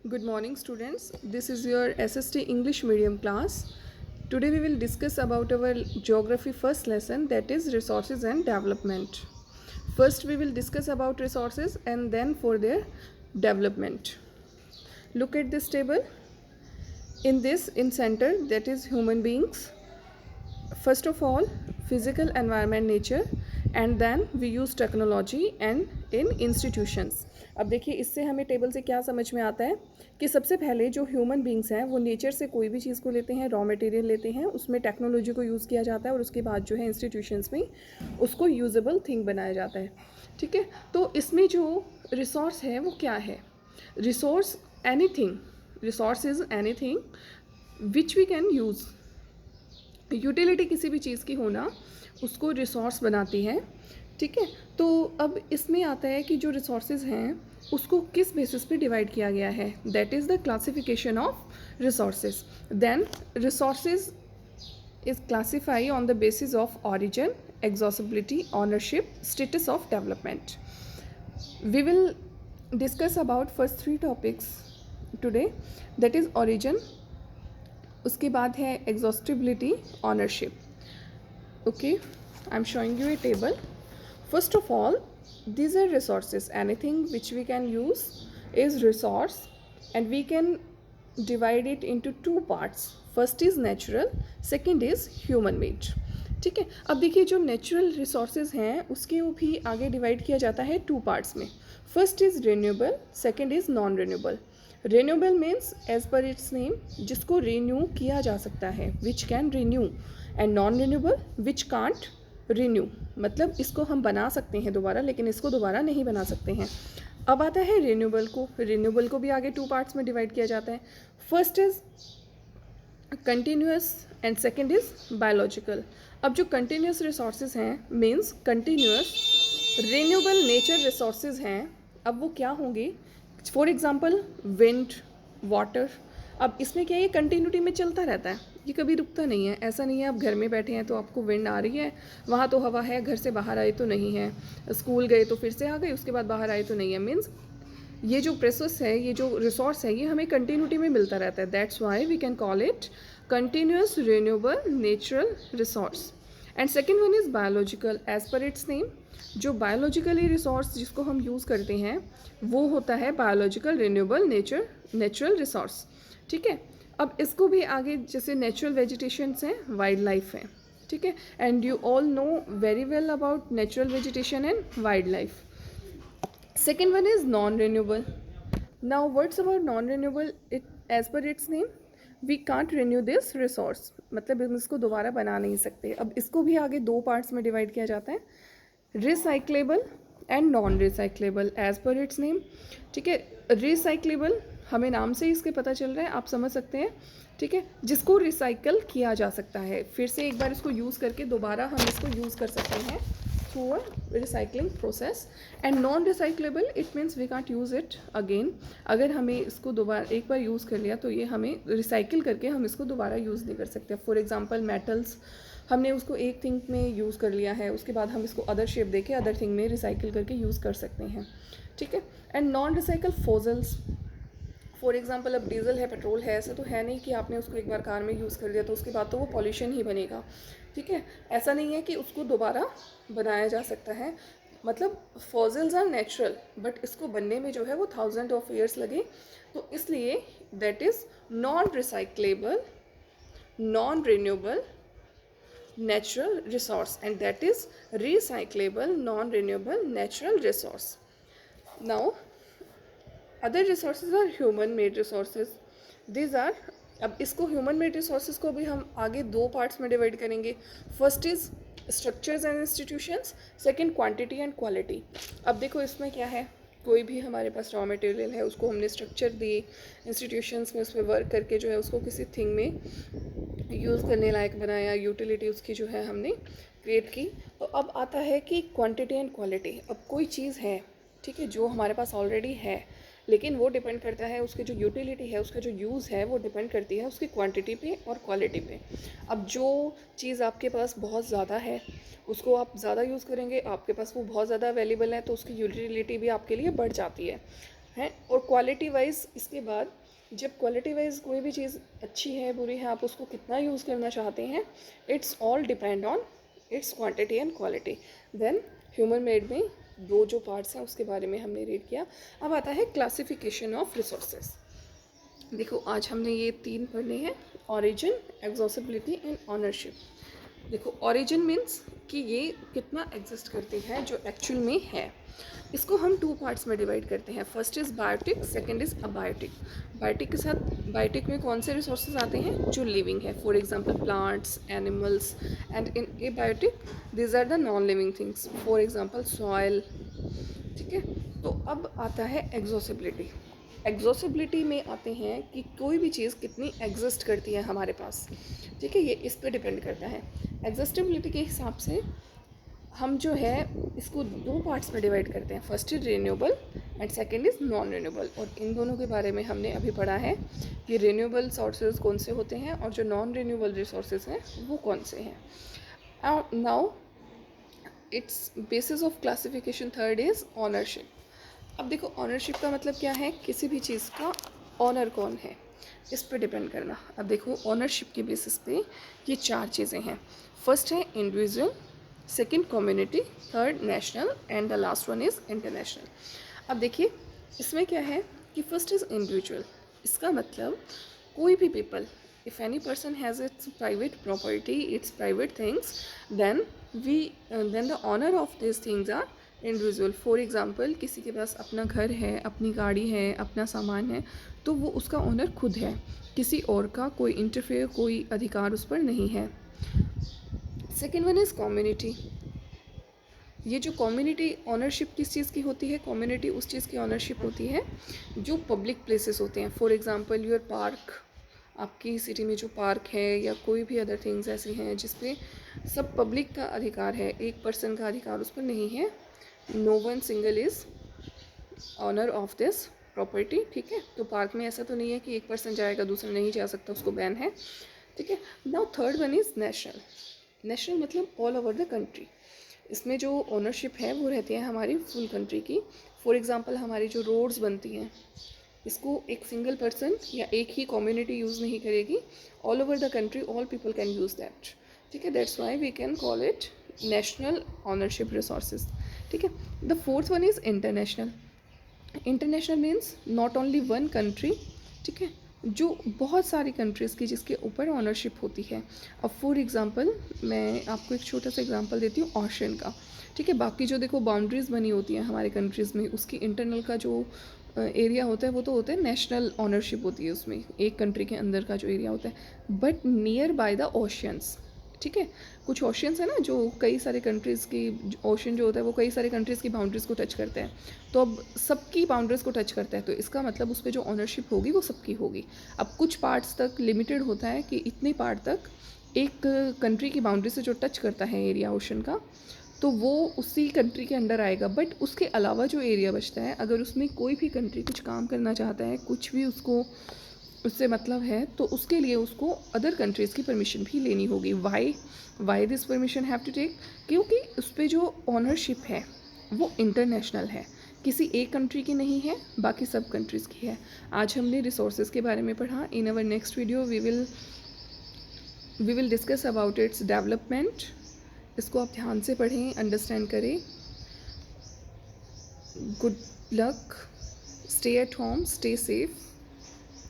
Good morning, students. This is your SST English medium class. Today we will discuss about our geography first lesson, that is resources and development. First we will discuss about resources and then for their development. Look at this table. In center, that is human beings. First of all, physical environment, nature, and then we use technology and in institutions. अब देखिए इससे हमें table से क्या समझ में आता है कि सबसे पहले जो ह्यूमन बींग्स हैं वो नेचर से कोई भी चीज़ को लेते हैं, रॉ मटेरियल लेते हैं, उसमें टेक्नोलॉजी को यूज़ किया जाता है और उसके बाद जो है इंस्टीट्यूशंस में उसको यूजेबल थिंग बनाया जाता है. ठीक है, तो इसमें जो रिसोर्स है वो क्या है? Resource anything, resource is anything which we can use. Utility किसी भी चीज़ की होना उसको रिसोर्स बनाती है. ठीक है, तो अब इसमें आता है कि जो रिसोर्सेज हैं उसको किस बेसिस पे डिवाइड किया गया है, that is the classification of resources. Then resources is classify on the basis of origin, exhaustibility, ownership, status of development. We will discuss about first 3 topics today, that is origin, उसके बाद है exhaustibility, ownership. Okay, I'm showing you a table. First of all, these are resources. Anything which we can use is resource and we can divide it into 2 parts. First is natural, second is human made. ठीक है, अब देखिए जो natural resources हैं उसके भी आगे divide किया जाता है 2 पार्ट्स में. First is renewable, second is non renewable. Renewable means as per its name, जिसको रिन्यू किया जा सकता है, which can renew, and non renewable which can't renew, मतलब इसको हम बना सकते हैं दोबारा लेकिन इसको दोबारा नहीं बना सकते हैं. अब आता है रिन्यूएबल को. रिन्यूएबल को भी आगे 2 पार्ट्स में डिवाइड किया जाता है. First is continuous and second is biological. अब जो कंटिन्यूस रिसोर्सेज हैं means continuous renewable nature resources हैं, अब वो क्या होंगे? For example wind, water. अब इसमें क्या है, ये कंटिन्यूटी में चलता रहता है, ये कभी रुकता नहीं है. ऐसा नहीं है आप घर में बैठे हैं तो आपको विंड आ रही है, वहाँ तो हवा है, घर से बाहर आए तो नहीं है, स्कूल गए तो फिर से आ गए, उसके बाद बाहर आए तो नहीं है. मीन्स ये जो प्रोसेस है, ये जो रिसोर्स है, ये हमें कंटिन्यूटी में मिलता रहता है. That's why we can call it continuous renewable natural resource. And second one is biological. As per its name, जो बायोलॉजिकली रिसोर्स जिसको हम यूज़ करते हैं वो होता है बायोलॉजिकल रिन्यूएबल नेचुरल रिसोर्स. ठीक है, अब इसको भी आगे जैसे नेचुरल वेजिटेशंस हैं, वाइल्ड लाइफ हैं. ठीक है, and you all know very well about natural vegetation and wild life. Second one is non-renewable. Now what's about non-renewable? It as per its name, we can't renew this resource. मतलब हम इसको दोबारा बना नहीं सकते. अब इसको भी आगे 2 पार्ट्स में डिवाइड किया जाता है, recyclable and non recyclable as per its name. ठीक है, रिसाइक्लेबल हमें नाम से ही इसके पता चल रहा है, आप समझ सकते हैं. ठीक है, जिसको रिसाइकल किया जा सकता है, फिर से एक बार इसको यूज़ करके दोबारा हम इसको यूज़ कर सकते हैं through a recycling process. And non recyclable it means we can't use it again. अगर हमें इसको दोबारा एक बार यूज़ कर लिया तो ये हमें रिसाइकिल करके हम इसको दोबारा यूज़ नहीं कर सकते. फॉर एग्जांपल मेटल्स, हमने उसको एक थिंग में यूज़ कर लिया है, उसके बाद हम इसको अदर शेप देके अदर थिंग में रिसाइकिल करके यूज़ कर सकते हैं. ठीक है, and non recycle fossils. For example अब डीजल है, पेट्रोल है, ऐसा तो है नहीं कि आपने उसको एक बार कार में यूज़ कर दिया तो उसके बाद तो वो पॉल्यूशन ही बनेगा. ठीक है, ऐसा नहीं है कि उसको दोबारा बनाया जा सकता है. मतलब फॉसिल्स आर नेचुरल बट इसको बनने में जो है वो 1000 ऑफ ईयर्स लगे, तो इसलिए that is non recyclable, non renewable natural resource, and that is recyclable non renewable natural resource. Now other resources are human made resources. These are, अब इसको ह्यूमन मेड रिसोर्सेज को भी हम आगे 2 पार्ट्स में डिवाइड करेंगे. First is structures and institutions, second quantity and quality. अब देखो इसमें क्या है, कोई भी हमारे पास रॉ मटेरियल है, उसको हमने स्ट्रक्चर दिए, इंस्टीट्यूशंस में उस पर वर्क करके जो है उसको किसी थिंग में यूज़ करने लायक बनाया, यूटिलिटी उसकी जो है हमने क्रिएट की. तो अब आता है कि क्वांटिटी एंड क्वालिटी. अब कोई चीज़ है, ठीक है, जो हमारे पास ऑलरेडी है, लेकिन वो डिपेंड करता है, उसकी जो यूटिलिटी है, उसका जो यूज़ है वो डिपेंड करती है उसकी क्वांटिटी पे और क्वालिटी पे. अब जो चीज़ आपके पास बहुत ज़्यादा है उसको आप ज़्यादा यूज़ करेंगे, आपके पास वो बहुत ज़्यादा अवेलेबल है तो उसकी यूटिलिटी भी आपके लिए बढ़ जाती है है। और क्वालिटी वाइज इसके बाद, जब क्वालिटी वाइज कोई भी चीज़ अच्छी है बुरी है, आप उसको कितना यूज़ करना चाहते हैं, it's all depend on its quantity and quality. Then human made में दो जो पार्ट्स हैं उसके बारे में हमने रीड किया। अब आता है क्लासिफिकेशन ऑफ रिसोर्सेज। देखो आज हमने ये 3 पढ़ने हैं, ओरिजिन, एक्सॉसिबिलिटी एंड ऑनरशिप। देखो ओरिजिन मीन्स कि ये कितना एग्जिस्ट करती है जो एक्चुअल में है। इसको हम 2 पार्ट्स में डिवाइड करते हैं। First is biotic, second is abiotic. Biotic के साथ, बायोटिक में कौन से रिसोर्सेज आते हैं, जो लिविंग है, for example plants, animals. And in abiotic these are the non living things, for example soil. ठीक है, तो अब आता है एक्सॉसिबिलिटी। एक्सॉसिबिलिटी में आते हैं कि कोई भी चीज़ कितनी एग्जिस्ट करती है हमारे पास। ठीक है, ये इस पर डिपेंड करता है। एग्जिस्टेबिलिटी के हिसाब से हम जो है इसको 2 पार्ट्स में डिवाइड करते हैं। First is renewable and second is non renewable. और इन दोनों के बारे में हमने अभी पढ़ा है कि रिन्यूएबल सोर्सेज कौन से होते हैं और जो नॉन रिन्यूएबल रिसोर्सेज हैं वो कौन से हैं। Now it's basis of classification third is ownership. अब देखो ऑनरशिप का मतलब क्या है, किसी भी चीज़ का ऑनर कौन है इस पर डिपेंड करना। अब देखो ऑनरशिप के बेसिस पे ये 4 चीज़ें हैं। फर्स्ट है individual, second community, third national and the last one is international. अब देखिए इसमें क्या है कि फर्स्ट इज़ इंडिविजुअल। इसका मतलब कोई भी people, if any person has its private property, its private things, then the owner of this things are individual. For example किसी के पास अपना घर है, अपनी गाड़ी है, अपना सामान है, तो वो उसका ओनर खुद है, किसी और का कोई इंटरफेयर, कोई अधिकार उस पर नहीं है। Second one is community. ये जो कम्युनिटी ऑनरशिप किस चीज़ की होती है, कम्युनिटी उस चीज़ की ऑनरशिप होती है जो पब्लिक प्लेसेस होते हैं। फॉर एग्ज़ाम्पल योर पार्क, आपकी सिटी में जो पार्क है या कोई भी अदर थिंग्स ऐसी हैं जिस पे सब पब्लिक का अधिकार है, एक पर्सन का अधिकार उस पर नहीं है। No one single is owner of this property. ठीक है, तो पार्क में ऐसा तो नहीं है कि एक पर्सन जाएगा दूसरा नहीं जा सकता, उसको बैन है। ठीक है, now third one is national. National मतलब ऑल ओवर द कंट्री। इसमें जो ओनरशिप है वो रहती है हमारी फुल कंट्री की। फॉर एग्ज़ाम्पल हमारी जो रोड्स बनती हैं, इसको एक सिंगल पर्सन या एक ही कम्युनिटी यूज़ नहीं करेगी, all over the country all people can use that. ठीक है, that's why we can call it national ownership resources. ठीक है, the fourth one is international. International means not only one country. ठीक है, जो बहुत सारी कंट्रीज़ की जिसके ऊपर ऑनरशिप होती है। अब फॉर एग्ज़ाम्पल मैं आपको एक छोटा सा एग्जांपल देती हूँ ओशन का। ठीक है, बाकी जो देखो बाउंड्रीज़ बनी होती हैं हमारे कंट्रीज़ में, उसकी इंटरनल का जो एरिया होता है वो तो होता है नेशनल ऑनरशिप होती है उसमें, एक कंट्री के अंदर का जो एरिया होता है। But near by the oceans, ठीक है, कुछ ओशियंस है ना जो कई सारे कंट्रीज़ की, ओशन जो होता है वो कई सारे कंट्रीज़ की बाउंड्रीज़ को टच करते हैं, तो अब सबकी बाउंड्रीज़ को टच करता है, तो इसका मतलब उस पर जो ऑनरशिप होगी वो सबकी होगी। अब कुछ पार्ट्स तक लिमिटेड होता है कि इतने पार्ट तक एक कंट्री की बाउंड्री से जो टच करता है एरिया ओशन का, तो वो उसी कंट्री के अंडर आएगा। बट उसके अलावा जो एरिया बचता है, अगर उसमें कोई भी कंट्री कुछ काम करना चाहता है, कुछ भी उसको उससे मतलब है, तो उसके लिए उसको अदर कंट्रीज़ की परमिशन भी लेनी होगी। Why this permission have to take, क्योंकि उस पर जो ऑनरशिप है वो इंटरनेशनल है, किसी एक कंट्री की नहीं है, बाकी सब कंट्रीज़ की है। आज हमने रिसोर्सेज के बारे में पढ़ा। In our next video we will discuss about its development. इसको आप ध्यान से पढ़ें, अंडरस्टैंड करें। Good luck, stay at home, stay safe.